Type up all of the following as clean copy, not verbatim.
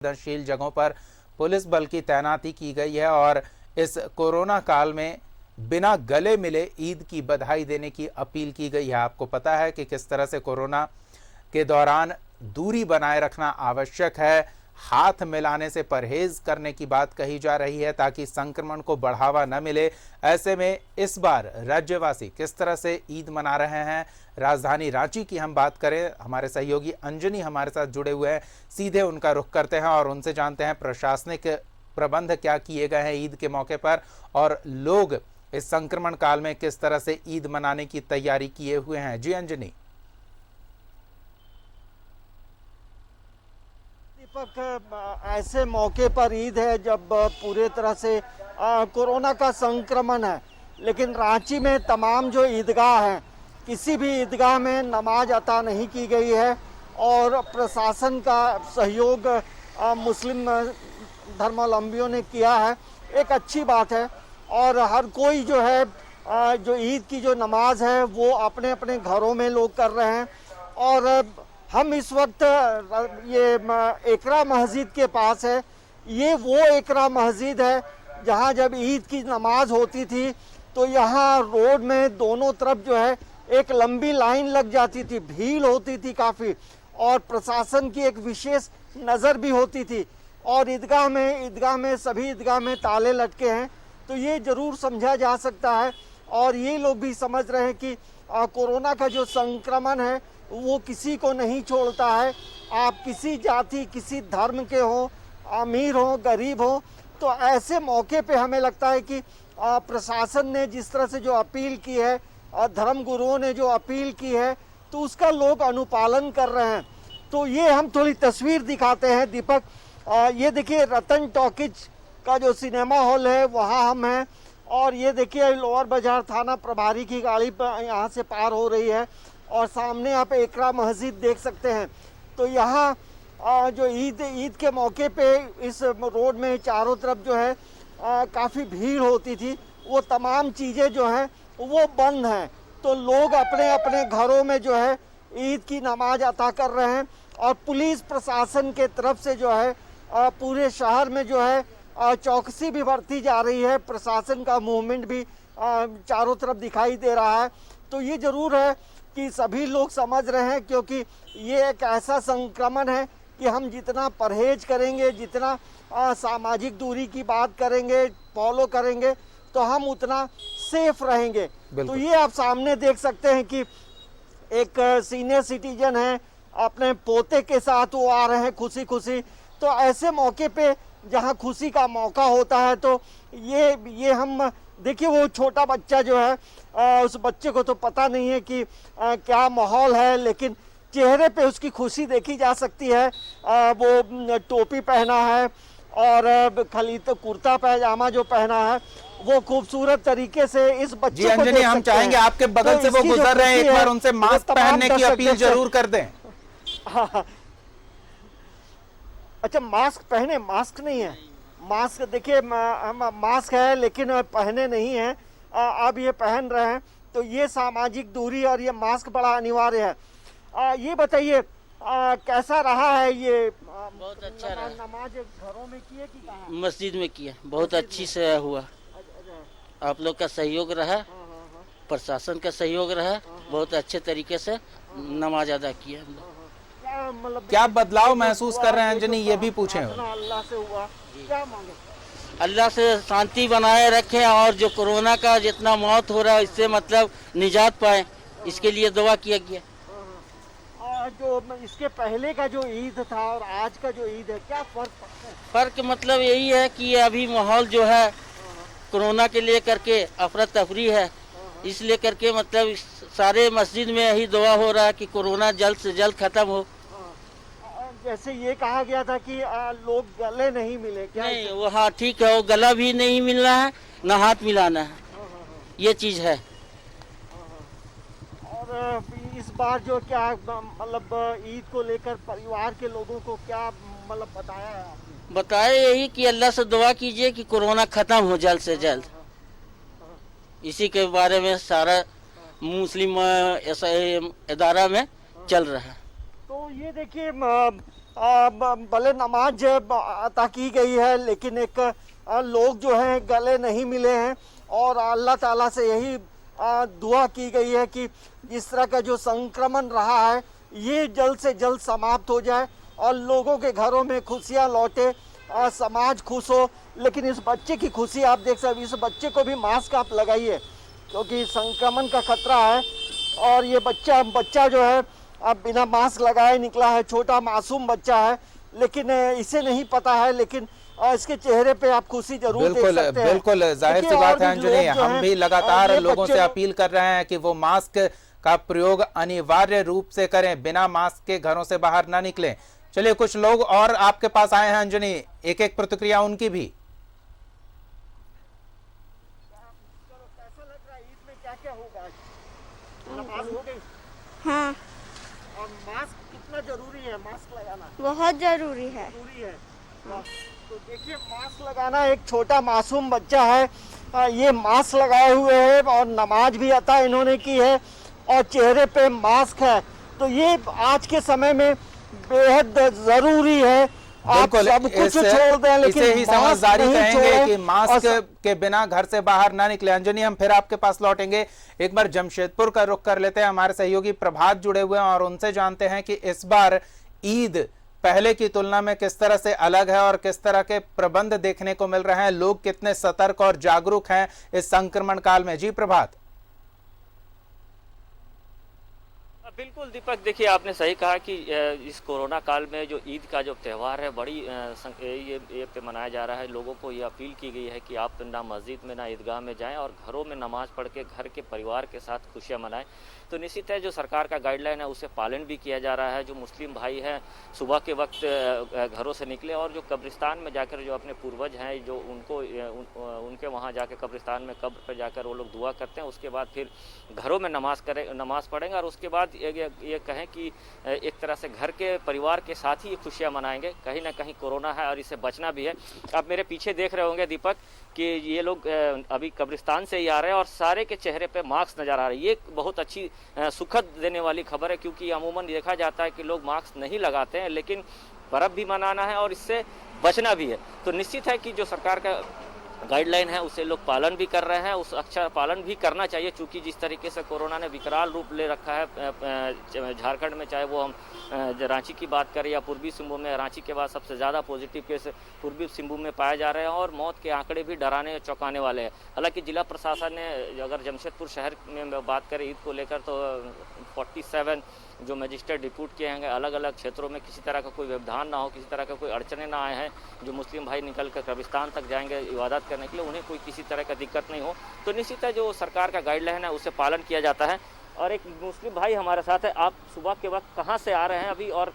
संवेदनशील जगहों पर पुलिस बल की तैनाती की गई है और इस कोरोना काल में बिना गले मिले ईद की बधाई देने की अपील की गई है। आपको पता है कि किस तरह से कोरोना के दौरान दूरी बनाए रखना आवश्यक है, हाथ मिलाने से परहेज करने की बात कही जा रही है ताकि संक्रमण को बढ़ावा न मिले। ऐसे में इस बार राज्यवासी किस तरह से ईद मना रहे हैं, राजधानी रांची की हम बात करें, हमारे सहयोगी अंजनी हमारे साथ जुड़े हुए हैं, सीधे उनका रुख करते हैं और उनसे जानते हैं प्रशासनिक प्रबंध क्या किए गए हैं ईद के मौके पर और लोग इस संक्रमण काल में किस तरह से ईद मनाने की तैयारी किए हुए हैं। जी अंजनी। दीपक, ऐसे मौके पर ईद है जब पूरे तरह से कोरोना का संक्रमण है, लेकिन रांची में तमाम जो ईदगाह हैं, किसी भी ईदगाह में नमाज अता नहीं की गई है और प्रशासन का सहयोग मुस्लिम धर्मावलंबियों ने किया है। एक अच्छी बात है और हर कोई जो है जो ईद की जो नमाज है वो अपने अपने घरों में लोग कर रहे हैं। और हम इस वक्त ये एकरा मस्जिद के पास है। ये वो एकरा मस्जिद है जहां जब ईद की नमाज होती थी तो यहाँ रोड में दोनों तरफ जो है एक लंबी लाइन लग जाती थी, भीड़ होती थी काफ़ी और प्रशासन की एक विशेष नज़र भी होती थी। और ईदगाह में सभी ईदगाह में ताले लटके हैं, तो ये ज़रूर समझा जा सकता है और ये लोग भी समझ रहे हैं कि कोरोना का जो संक्रमण है वो किसी को नहीं छोड़ता है। आप किसी जाति किसी धर्म के हो, अमीर हो गरीब हो, तो ऐसे मौके पे हमें लगता है कि प्रशासन ने जिस तरह से जो अपील की है, धर्म गुरुओं ने जो अपील की है, तो उसका लोग अनुपालन कर रहे हैं। तो ये हम थोड़ी तस्वीर दिखाते हैं दीपक। ये देखिए रतन टॉकीज का जो सिनेमा हॉल है वहाँ हम हैं और ये देखिए लोअर बाजार थाना प्रभारी की गाड़ी पर यहाँ से पार हो रही है और सामने आप एकरा मस्जिद देख सकते हैं। तो यहाँ जो ईद के मौके पे इस रोड में चारों तरफ जो है काफ़ी भीड़ होती थी, वो तमाम चीज़ें जो हैं वो बंद हैं। तो लोग अपने अपने घरों में जो है ईद की नमाज अता कर रहे हैं और पुलिस प्रशासन के तरफ से जो है पूरे शहर में जो है चौकसी भी बढ़ती जा रही है। प्रशासन का मूवमेंट भी चारों तरफ दिखाई दे रहा है। तो ये ज़रूर है कि सभी लोग समझ रहे हैं, क्योंकि ये एक ऐसा संक्रमण है कि हम जितना परहेज करेंगे, जितना सामाजिक दूरी की बात करेंगे, फॉलो करेंगे, तो हम उतना सेफ रहेंगे। तो ये आप सामने देख सकते हैं कि एक सीनियर सिटीजन है, अपने पोते के साथ वो आ रहे हैं खुशी खुशी। तो ऐसे मौके पे जहाँ खुशी का मौका होता है तो ये हम देखिए वो छोटा बच्चा जो है उस बच्चे को तो पता नहीं है कि क्या माहौल है, लेकिन चेहरे पे उसकी खुशी देखी जा सकती है। वो टोपी पहना है और खाली तो कुर्ता पैजामा जो पहना है वो खूबसूरत तरीके से इस बच्चे को अंजनी, हम चाहेंगे आपके बगल से वो गुजर रहे हैं, एक बार उनसे मास्क पहनने की अपील जरूर कर दें। हाँ, अच्छा मास्क पहने, मास्क नहीं है, मास्क देखिए मास्क है लेकिन पहने नहीं है, अब ये पहन रहे हैं। तो ये सामाजिक दूरी और ये मास्क बड़ा अनिवार्य है। ये बताइए कैसा रहा है ये? बहुत अच्छा रहा। नमाज घरों में किए कि कहाँ? मस्जिद में किया, बहुत अच्छी से हुआ। आप लोग का सहयोग रहा, प्रशासन का सहयोग रहा, बहुत अच्छे तरीके से नमाज अदा किया हम लोग। मतलब क्या बदलाव महसूस कर रहे हैं अंजनी, ये भी पूछें। अल्लाह से हुआ, क्या मांगे? अल्लाह से शांति बनाए रखें और जो कोरोना का जितना मौत हो रहा है इससे मतलब निजात पाए, इसके लिए दुआ किया गया। जो इसके पहले का जो ईद था और आज का जो ईद है, क्या फर्क है? फर्क मतलब यही है कि अभी माहौल जो है कोरोना के लिए करके अफरा तफरी है, इसलिए करके मतलब सारे मस्जिद में यही दुआ हो रहा है कि कोरोना जल्द से जल्द खत्म हो। जैसे ये कहा गया था कि लोग गले नहीं मिले, क्या? नहीं, वो हाँ ठीक है, वो गला भी नहीं मिलना है ना हाथ मिलाना है, ये चीज़ है। और इस बार जो क्या मतलब ईद को लेकर परिवार के लोगों को क्या मतलब बताया है आपने? बताए यही कि अल्लाह से दुआ कीजिए कि कोरोना खत्म हो जल्द से जल्द, इसी के बारे में सारा मुस्लिम ऐसा इदारा में चल रहा है। तो ये देखिए भले नमाज अता की गई है, लेकिन एक लोग जो हैं गले नहीं मिले हैं और अल्लाह ताला से यही दुआ की गई है कि जिस तरह का जो संक्रमण रहा है ये जल्द से जल्द समाप्त हो जाए और लोगों के घरों में खुशियाँ लौटे, समाज खुश हो। लेकिन इस बच्चे की खुशी आप देख सकते, इस बच्चे को भी मास्क आप लगाइए क्योंकि संक्रमण का खतरा है। और ये बच्चा जो है अब बिना मास्क लगाए निकला है, छोटा मासूम बच्चा है, लेकिन इसे नहीं पता है, लेकिन इसके चेहरे पे आप खुशी जरूर देख सकते हैं। बिल्कुल जाहिर सी बात है अंजलि, हम भी लगातार लोगों से अपील कर रहे हैं कि वो मास्क का प्रयोग अनिवार्य रूप से करें, बिना मास्क के घरों से बाहर ना निकलें। चलिए कुछ लोग और आपके पास आए हैं अंजलि, एक एक प्रतिक्रिया उनकी भी। कैसा लग रहा है, ईद में क्या क्या होगा? नमाज हो गई? हाँ, और मास्क कितना जरूरी है? मास्क लगाना बहुत जरूरी है। जरूरी है। तो देखिए मास्क लगाना, एक छोटा मासूम बच्चा है, ये मास्क लगाए हुए है और नमाज भी अता इन्होंने की है और चेहरे पे मास्क है। तो ये आज के समय में बेहद जरूरी है। आप सब कुछ छोड़ दें लेकिन इसे ही समझदारी कहेंगे कि मास्क के बिना घर से बाहर ना निकले। अंजनी, हम फिर आपके पास लौटेंगे, एक बार जमशेदपुर का रुख कर लेते हैं। हमारे सहयोगी प्रभात जुड़े हुए हैं और उनसे जानते हैं कि इस बार ईद पहले की तुलना में किस तरह से अलग है और किस तरह के प्रबंध देखने को मिल रहे हैं, लोग कितने सतर्क और जागरूक हैं इस संक्रमण काल में। जी प्रभात। बिल्कुल दीपक, देखिए आपने सही कहा कि इस कोरोना काल में जो ईद का जो त्यौहार है बड़ी ये पे मनाया जा रहा है। लोगों को ये अपील की गई है कि आप ना मस्जिद में ना ईदगाह में जाएं और घरों में नमाज पढ़ के घर के परिवार के साथ खुशियां मनाएं। तो निश्चित है जो सरकार का गाइडलाइन है उसे पालन भी किया जा रहा है। जो मुस्लिम भाई हैं सुबह के वक्त घरों से निकले और जो कब्रिस्तान में जाकर जो अपने पूर्वज हैं जो उनके वहाँ जाकर कब्रिस्तान में कब्र पर जाकर वो लोग दुआ करते हैं, उसके बाद फिर घरों में नमाज पढ़ेंगे और उसके बाद ये कहें कि एक तरह से घर के परिवार के साथ ही ये खुशियाँ मनाएंगे। कहीं ना कहीं कोरोना है और इससे बचना भी है। आप मेरे पीछे देख रहे होंगे दीपक कि ये लोग अभी कब्रिस्तान से ही आ रहे हैं और सारे के चेहरे पे मास्क नज़र आ रहे हैं। ये बहुत अच्छी सुखद देने वाली खबर है क्योंकि अमूमन देखा जाता है कि लोग मास्क नहीं लगाते हैं, लेकिन पर्व भी मनाना है और इससे बचना भी है। तो निश्चित है कि जो सरकार का गाइडलाइन है उसे लोग पालन भी कर रहे हैं, उस अच्छा पालन भी करना चाहिए। चूँकि जिस तरीके से कोरोना ने विकराल रूप ले रखा है झारखंड में, चाहे वो हम रांची की बात करें या पूर्वी सिंहभूम में, रांची के बाद सबसे ज़्यादा पॉजिटिव केस पूर्वी सिंहभूम में पाए जा रहे हैं और मौत के आंकड़े भी डराने चौंकाने वाले हैं। हालांकि जिला प्रशासन ने अगर जमशेदपुर शहर में बात करें ईद को लेकर तो 47 जो मजिस्ट्रेट डिप्यूट किए हैं अलग अलग क्षेत्रों में, किसी तरह का कोई व्यवधान ना हो, किसी तरह का कोई अड़चने ना आए हैं। जो मुस्लिम भाई निकल कर कब्रिस्तान तक जाएंगे इबादत करने के लिए, उन्हें कोई किसी तरह का दिक्कत नहीं हो। तो निश्चित है जो सरकार का गाइडलाइन है उसे पालन किया जाता है। और एक मुस्लिम भाई हमारे साथ है, आप सुबह के वक्त कहाँ से आ रहे हैं अभी और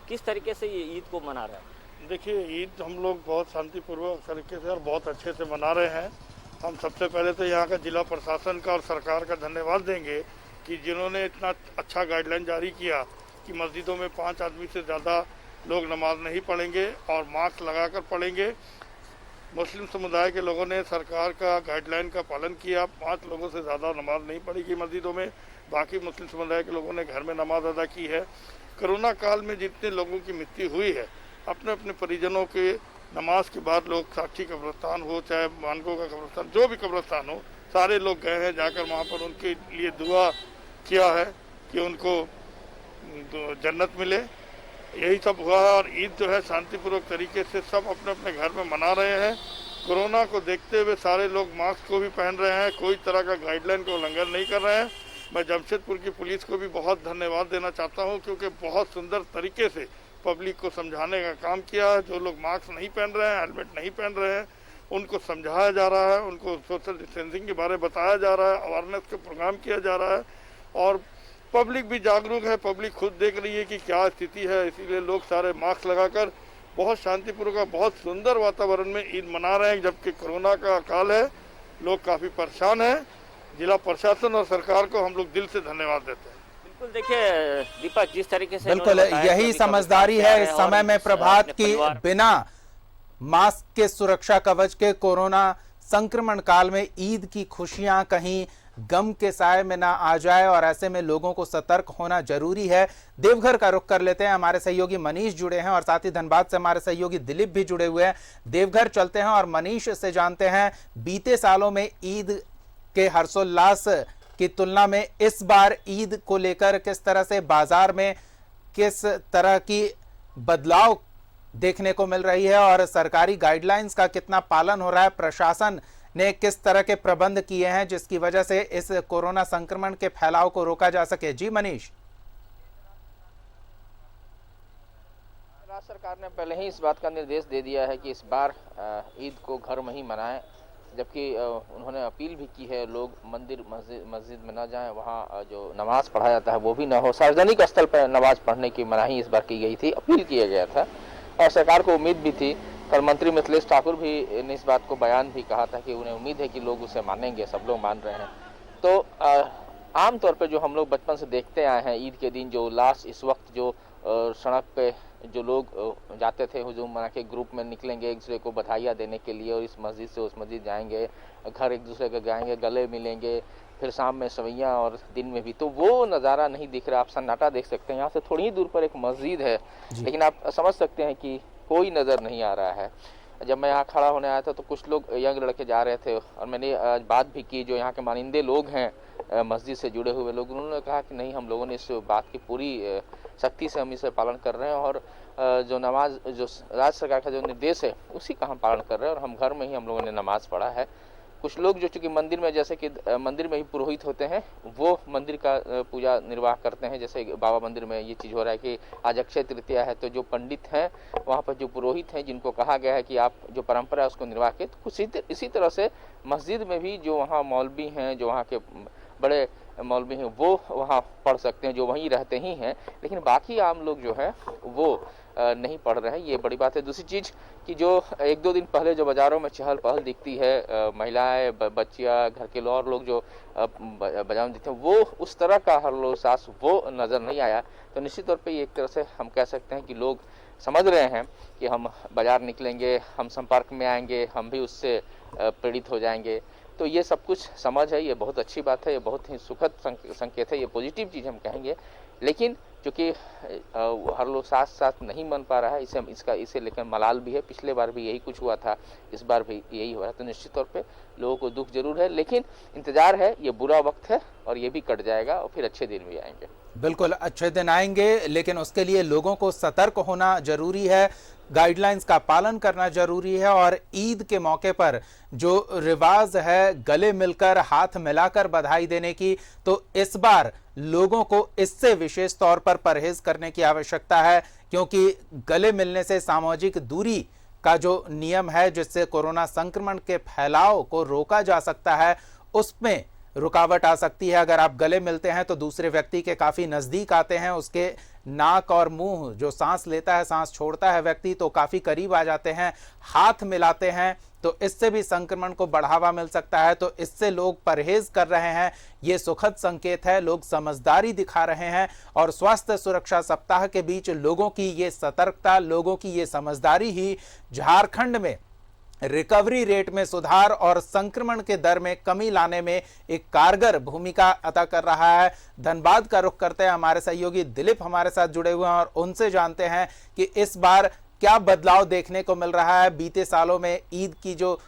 किस तरीके से ये ईद को मना रहे हैं? देखिए ईद हम लोग बहुत शांतिपूर्वक तरीके से और बहुत अच्छे से मना रहे हैं। हम सबसे पहले तो यहाँ का जिला प्रशासन का और सरकार का धन्यवाद देंगे कि जिन्होंने इतना अच्छा गाइडलाइन जारी किया कि मस्जिदों में 5 आदमी से ज़्यादा लोग नमाज नहीं पढ़ेंगे और मास्क लगाकर पढ़ेंगे। मुस्लिम समुदाय के लोगों ने सरकार का गाइडलाइन का पालन किया, 5 लोगों से ज़्यादा नमाज नहीं पढ़ेगी मस्जिदों में। बाकी मुस्लिम समुदाय के लोगों ने घर में नमाज अदा की है। कोरोना काल में जितने लोगों की मृत्यु हुई है, अपने अपने परिजनों के नमाज के बाद लोग साक्षी कब्रिस्तान हो चाहे मानकों का कब्रिस्तान, जो भी कब्रिस्तान हो, सारे लोग गए हैं, जाकर वहाँ पर उनके लिए दुआ किया है कि उनको जन्नत मिले। यही सब हुआ है और ईद जो है शांतिपूर्वक तरीके से सब अपने अपने घर में मना रहे हैं। कोरोना को देखते हुए सारे लोग मास्क को भी पहन रहे हैं, कोई तरह का गाइडलाइन का उल्लंघन नहीं कर रहे हैं। मैं जमशेदपुर की पुलिस को भी बहुत धन्यवाद देना चाहता हूं क्योंकि बहुत सुंदर तरीके से पब्लिक को समझाने का काम किया है। जो लोग मास्क नहीं पहन रहे हैं, हेलमेट नहीं पहन रहे हैं, उनको समझाया जा रहा है, उनको सोशल डिस्टेंसिंग के बारे में बताया जा रहा है, अवेयरनेस का प्रोग्राम किया जा रहा है और पब्लिक भी जागरूक है। पब्लिक खुद देख रही है कि क्या स्थिति है, इसीलिए लोग सारे मास्क लगाकर बहुत शांतिपूर्वक बहुत सुंदर वातावरण में ईद मना रहे हैं। जबकि कोरोना का काल है, लोग काफ़ी परेशान हैं। जिला प्रशासन और सरकार को हम लोग दिल से धन्यवाद देते हैं। बिल्कुल, देखिए दीपक जिस तरीके से बिल्कुल यही समझदारी है इस समय में प्रभात की। बिना मास्क के सुरक्षा कवच के कोरोना संक्रमण काल में ईद की खुशियां कहीं गम के साए में ना आ जाए और ऐसे में लोगों को सतर्क होना जरूरी है। देवघर का रुख कर लेते हैं, हमारे सहयोगी मनीष जुड़े हैं और साथ ही धनबाद से हमारे सहयोगी दिलीप भी जुड़े हुए हैं। देवघर चलते हैं और मनीष से जानते हैं बीते सालों में ईद के हर्षोल्लास की तुलना में इस बार ईद को लेकर किस तरह से बाजार में किस तरह की बदलाव देखने को मिल रही है और सरकारी गाइडलाइंस का कितना पालन हो रहा है, प्रशासन ने किस तरह के प्रबंध किए हैं जिसकी वजह से इस कोरोना संक्रमण के फैलाव को रोका जा सके। जी मनीष। राज्य सरकार ने पहले ही इस बात का निर्देश दे दिया है कि इस बार ईद को घर में ही मनाएं, जबकि उन्होंने अपील भी की है लोग मंदिर मस्जिद में न जाएं, वहाँ जो नमाज पढ़ा जाता है वो भी न हो। सार्वजनिक स्थल पर नमाज पढ़ने की मनाही इस बार की गई थी, अपील किया गया था और सरकार को उम्मीद भी थी। कल मंत्री मिथिलेश ठाकुर भी ने इस बात को बयान भी कहा था कि उन्हें उम्मीद है कि लोग उसे मानेंगे, सब लोग मान रहे हैं। तो आमतौर पर जो हम लोग बचपन से देखते आए हैं, ईद के दिन जो उल्लास, इस वक्त जो सड़क पे जो लोग जाते थे हुजूम बना के ग्रुप में निकलेंगे एक दूसरे को बधाइयाँ देने के लिए और इस मस्जिद से उस मस्जिद जाएंगे, घर एक दूसरे के जाएंगे, गले मिलेंगे, फिर शाम में सवैयाँ और दिन में भी, तो वो नज़ारा नहीं दिख रहा। आप सन्नाटा देख सकते हैं, यहाँ से थोड़ी ही दूर पर एक मस्जिद है लेकिन आप समझ सकते हैं कि कोई नज़र नहीं आ रहा है। जब मैं यहाँ खड़ा होने आया था तो कुछ लोग यंग लड़के जा रहे थे और मैंने बात भी की जो यहाँ के मानिंदे लोग हैं, मस्जिद से जुड़े हुए लोग, उन्होंने कहा कि नहीं, हम लोगों ने इस बात की पूरी सख्ती से हम इसे पालन कर रहे हैं और जो नमाज, जो राज्य सरकार का जो निर्देश है उसी का हम पालन कर रहे हैं और हम घर में ही हम लोगों ने नमाज पढ़ा है। कुछ लोग जो चूँकि मंदिर में, जैसे कि मंदिर में ही पुरोहित होते हैं, वो मंदिर का पूजा निर्वाह करते हैं। जैसे बाबा मंदिर में ये चीज़ हो रहा है कि आज अक्षय तृतीया है, तो जो पंडित हैं वहाँ पर जो पुरोहित हैं जिनको कहा गया है कि आप जो परंपरा है उसको निर्वाह करें, तो कुछ इसी तरह से मस्जिद में भी जो वहाँ मौलवी हैं, जो वहाँ के बड़े मौलवी हैं, वो वहाँ पढ़ सकते हैं, जो वहीं रहते ही हैं, लेकिन बाकी आम लोग जो है वो नहीं पढ़ रहे हैं। ये बड़ी बात है। दूसरी चीज़ कि जो एक दो दिन पहले जो बाज़ारों में चहल पहल दिखती है, महिलाएं, बच्चियां, घर के और लोग जो बाजार में दिखते हैं, वो उस तरह का हर्षोल्लास वो नज़र नहीं आया। तो निश्चित तौर पे ये एक तरह से हम कह सकते हैं कि लोग समझ रहे हैं कि हम बाज़ार निकलेंगे, हम संपर्क में आएंगे, हम भी उससे पीड़ित हो जाएंगे। तो ये सब कुछ समझ है, ये बहुत अच्छी बात है, ये बहुत ही सुखद संकेत है, ये पॉजिटिव चीज़ हम कहेंगे। लेकिन चूँकि हर लोग साथ साथ नहीं मन पा रहा है, इसे लेकर मलाल भी है। पिछले बार भी यही कुछ हुआ था, इस बार भी यही हो रहा है। तो निश्चित तौर पे लोगों को दुख जरूर है, लेकिन इंतजार है, ये बुरा वक्त है और ये भी कट जाएगा और फिर अच्छे दिन भी आएंगे। बिल्कुल अच्छे दिन आएंगे, लेकिन उसके लिए लोगों को सतर्क होना जरूरी है, गाइडलाइंस का पालन करना जरूरी है और ईद के मौके पर जो रिवाज है गले मिलकर हाथ मिलाकर बधाई देने की, तो इस बार लोगों को इससे विशेष तौर पर परहेज करने की आवश्यकता है, क्योंकि गले मिलने से सामाजिक दूरी का जो नियम है जिससे कोरोना संक्रमण के फैलाव को रोका जा सकता है, उसमें रुकावट आ सकती है। अगर आप गले मिलते हैं तो दूसरे व्यक्ति के काफी नजदीक आते हैं, उसके नाक और मुंह, जो सांस लेता है, सांस छोड़ता है व्यक्ति, तो काफी करीब आ जाते हैं, हाथ मिलाते हैं, तो इससे भी संक्रमण को बढ़ावा मिल सकता है। तो इससे लोग परहेज कर रहे हैं, ये सुखद संकेत है, लोग समझदारी दिखा रहे हैं और स्वास्थ्य सुरक्षा सप्ताह के बीच लोगों की ये सतर्कता, लोगों की ये समझदारी ही झारखंड में रिकवरी रेट में सुधार और संक्रमण के दर में कमी लाने में एक कारगर भूमिका अदा कर रहा है। धनबाद का रुख करते हैं, हमारे सहयोगी दिलीप हमारे साथ जुड़े हुए हैं और उनसे जानते हैं कि इस बार क्या बदलाव देखने को मिल रहा है। बीते सालों में ईद की जो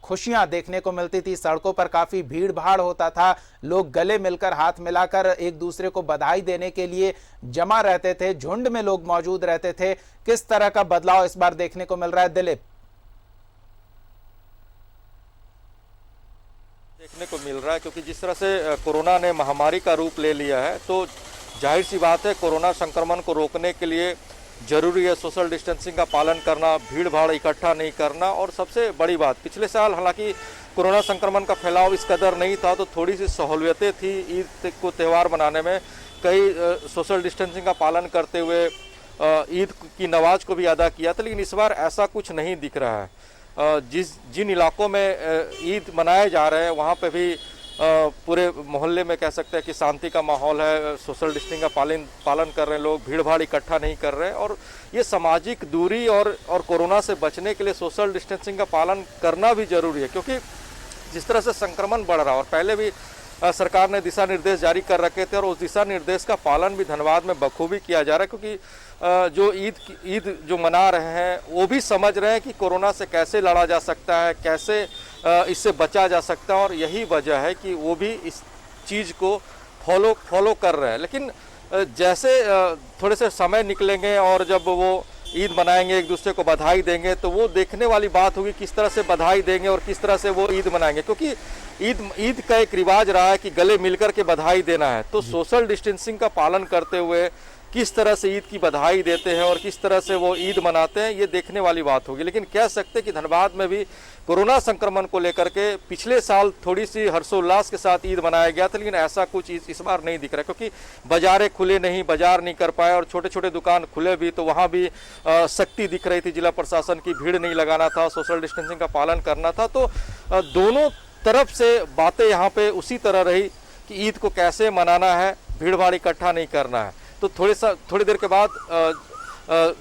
खुशियां देखने को मिलती थी, सड़कों पर काफी भीड़ भाड़ होता था, लोग गले मिलकर हाथ मिलाकर एक दूसरे को बधाई देने के लिए जमा रहते थे, झुंड में लोग मौजूद रहते थे, किस तरह का बदलाव इस बार देखने को मिल रहा है दिलीप? देखने को मिल रहा है, क्योंकि जिस तरह से कोरोना ने महामारी का रूप ले लिया है, तो जाहिर सी बात है कोरोना संक्रमण को रोकने के लिए जरूरी है सोशल डिस्टेंसिंग का पालन करना, भीड़ भाड़ इकट्ठा नहीं करना। और सबसे बड़ी बात, पिछले साल हालांकि कोरोना संक्रमण का फैलाव इस कदर नहीं था, तो थोड़ी सी सहूलियतें थी ईद को त्यौहार मनाने में, कई सोशल डिस्टेंसिंग का पालन करते हुए ईद की नमाज को भी अदा किया था। लेकिन इस बार ऐसा कुछ नहीं दिख रहा है। जिन इलाकों में ईद मनाए जा रहे हैं वहाँ पे भी पूरे मोहल्ले में कह सकते हैं कि शांति का माहौल है, सोशल डिस्टेंसिंग का पालन कर रहे हैं लोग, भीड़ भाड़ इकट्ठा नहीं कर रहे हैं। और ये सामाजिक दूरी और कोरोना से बचने के लिए सोशल डिस्टेंसिंग का पालन करना भी जरूरी है, क्योंकि जिस तरह से संक्रमण बढ़ रहा है और पहले भी सरकार ने दिशा निर्देश जारी कर रखे थे और उस दिशा निर्देश का पालन भी धनबाद में बखूबी किया जा रहा है, क्योंकि जो ईद जो मना रहे हैं वो भी समझ रहे हैं कि कोरोना से कैसे लड़ा जा सकता है, कैसे इससे बचा जा सकता है, और यही वजह है कि वो भी इस चीज़ को फॉलो कर रहे हैं। लेकिन जैसे थोड़े से समय निकलेंगे और जब वो ईद मनाएंगे, एक दूसरे को बधाई देंगे, तो वो देखने वाली बात होगी किस तरह से बधाई देंगे और किस तरह से वो ईद मनाएंगे, क्योंकि ईद का एक रिवाज रहा है कि गले मिलकर के बधाई देना है। तो सोशल डिस्टेंसिंग का पालन करते हुए किस तरह से ईद की बधाई देते हैं और किस तरह से वो ईद मनाते हैं, ये देखने वाली बात होगी। लेकिन कह सकते हैं कि धनबाद में भी कोरोना संक्रमण को लेकर के पिछले साल थोड़ी सी हर्षोल्लास के साथ ईद मनाया गया था, लेकिन ऐसा कुछ इस बार नहीं दिख रहा, क्योंकि बाजारें खुले नहीं, बाजार नहीं कर पाए, और छोटे छोटे दुकान खुले भी तो वहाँ भी सख्ती दिख रही थी। जिला प्रशासन की भीड़ नहीं लगाना था, सोशल डिस्टेंसिंग का पालन करना था। तो दोनों तरफ से बातें यहाँ पे उसी तरह रही कि ईद को कैसे मनाना है, भीड़ भाड़ इकट्ठा नहीं करना है। तो थोड़ी देर के बाद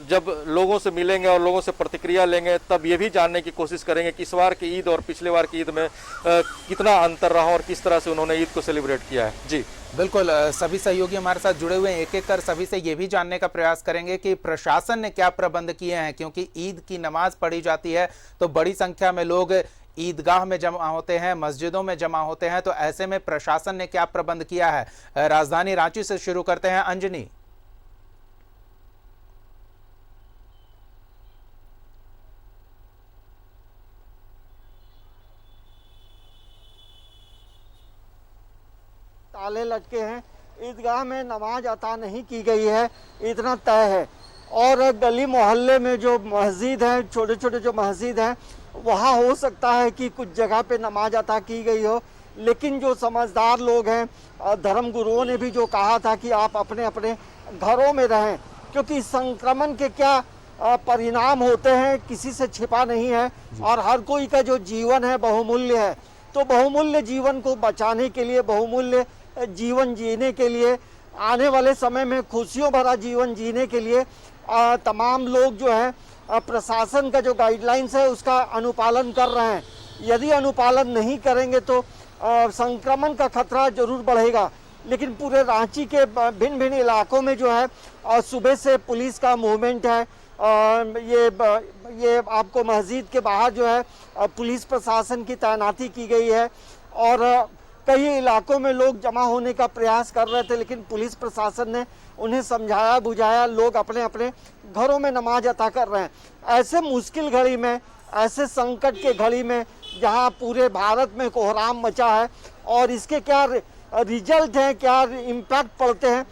जब लोगों से मिलेंगे और लोगों से प्रतिक्रिया लेंगे, तब ये भी जानने की कोशिश करेंगे कि इस बार की ईद और पिछले बार की ईद में कितना अंतर रहा और किस तरह से उन्होंने ईद को सेलिब्रेट किया है। जी बिल्कुल, सभी सहयोगी हमारे साथ जुड़े हुए हैं, एक एक कर सभी से ये भी जानने का प्रयास करेंगे कि प्रशासन ने क्या प्रबंध किए हैं, क्योंकि ईद की नमाज पढ़ी जाती है तो बड़ी संख्या में लोग ईदगाह में जमा होते हैं, मस्जिदों में जमा होते हैं। तो ऐसे में प्रशासन ने क्या प्रबंध किया है, राजधानी रांची से शुरू करते हैं। अंजनी। ताले लटके हैं, ईदगाह में नमाज अता नहीं की गई है, इतना तय है। और गली मोहल्ले में जो मस्जिद है, छोटे छोटे जो मस्जिद हैं, वहाँ हो सकता है कि कुछ जगह पे नमाज अता की गई हो, लेकिन जो समझदार लोग हैं, धर्म गुरुओं ने भी जो कहा था कि आप अपने अपने घरों में रहें, क्योंकि संक्रमण के क्या परिणाम होते हैं किसी से छिपा नहीं है, और हर कोई का जो जीवन है बहुमूल्य है। तो बहुमूल्य जीवन को बचाने के लिए, बहुमूल्य जीवन जीने के लिए, आने वाले समय में खुशियों भरा जीवन जीने के लिए तमाम लोग जो है प्रशासन का जो गाइडलाइंस है उसका अनुपालन कर रहे हैं। यदि अनुपालन नहीं करेंगे तो संक्रमण का खतरा जरूर बढ़ेगा। लेकिन पूरे रांची के भिन्न भिन्न इलाकों में जो है सुबह से पुलिस का मूवमेंट है। ये आपको मस्जिद के बाहर जो है पुलिस प्रशासन की तैनाती की गई है, और कई इलाकों में लोग जमा होने का प्रयास कर रहे थे, लेकिन पुलिस प्रशासन ने उन्हें समझाया बुझाया, लोग अपने अपने घरों में नमाज अता कर रहे हैं। ऐसे मुश्किल घड़ी में, ऐसे संकट के घड़ी में जहां पूरे भारत में कोहराम मचा है, और इसके क्या रिजल्ट हैं, क्या इम्पैक्ट पड़ते हैं,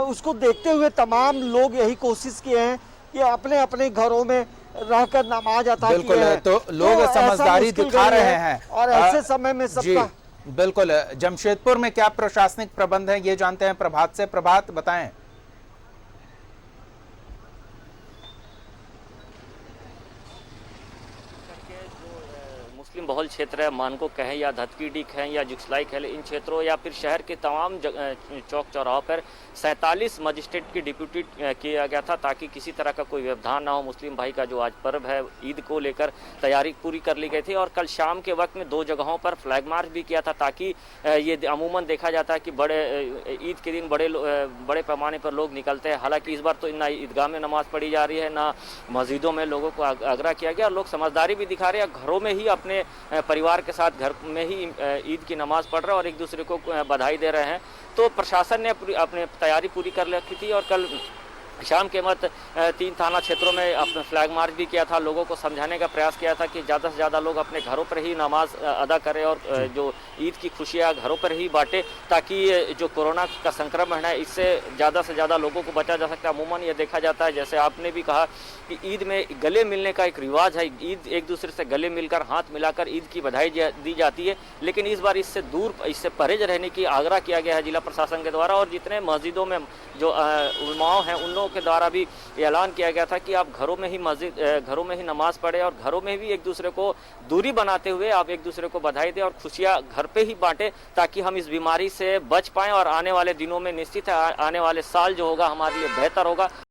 उसको देखते हुए तमाम लोग यही कोशिश किए हैं कि अपने अपने घरों में रहकर नमाज अता किए हैं। तो लोग समझदारी दिखा रहे हैं, और ऐसे समय में सबका बिल्कुल। जमशेदपुर में क्या प्रशासनिक प्रबंध है, ये जानते हैं प्रभात से। प्रभात, बताएं। मुस्लिम बहुल क्षेत्र है, मानको कहें या धतकीडी कहें या जुगसलाई कहें, इन क्षेत्रों या फिर शहर के तमाम चौक चौराहों पर 47 मजिस्ट्रेट की डिप्यूटी किया गया था, ताकि किसी तरह का कोई व्यवधान ना हो। मुस्लिम भाई का जो आज पर्व है ईद को लेकर तैयारी पूरी कर ली गई थी, और कल शाम के वक्त में 2 जगहों पर फ्लैग मार्च भी किया था, ताकि ये अमूमन देखा जाता है कि ईद के दिन बड़े पैमाने पर लोग निकलते हैं। हालांकि इस बार तो ना ईदगाह में नमाज पढ़ी जा रही है, ना मस्जिदों में लोगों को आग्रह किया गया, और लोग समझदारी भी दिखा रहे हैं, घरों में ही अपने परिवार के साथ घर में ही ईद की नमाज पढ़ रहे हैं और एक दूसरे को बधाई दे रहे हैं। तो प्रशासन ने अपनी तैयारी पूरी कर रखी थी, और कल शाम के वक्त 3 थाना क्षेत्रों में अपने फ्लैग मार्च भी किया था, लोगों को समझाने का प्रयास किया था कि ज़्यादा से ज़्यादा लोग अपने घरों पर ही नमाज अदा करें और जो ईद की खुशियाँ घरों पर ही बांटें, ताकि जो कोरोना का संक्रमण है इससे ज़्यादा से ज़्यादा लोगों को बचा जा सकता है। अमूमन ये देखा जाता है, जैसे आपने भी कहा कि ईद में गले मिलने का एक रिवाज है, ईद एक दूसरे से गले मिलकर हाथ मिलाकर ईद की बधाई दी जाती है, लेकिन इस बार इससे दूर, इससे परहेज रहने की आग्रह किया गया है जिला प्रशासन के द्वारा। और जितने मस्जिदों में जो उलमाओं हैं उन लोगों के द्वारा भी ऐलान किया गया था कि आप घरों में ही नमाज पढ़ें और घरों में भी एक दूसरे को दूरी बनाते हुए आप एक दूसरे को बधाई दें और खुशियां घर पे ही बांटें, ताकि हम इस बीमारी से बच पाएं और आने वाले दिनों में निश्चित है आने वाले साल जो होगा हमारे लिए बेहतर होगा।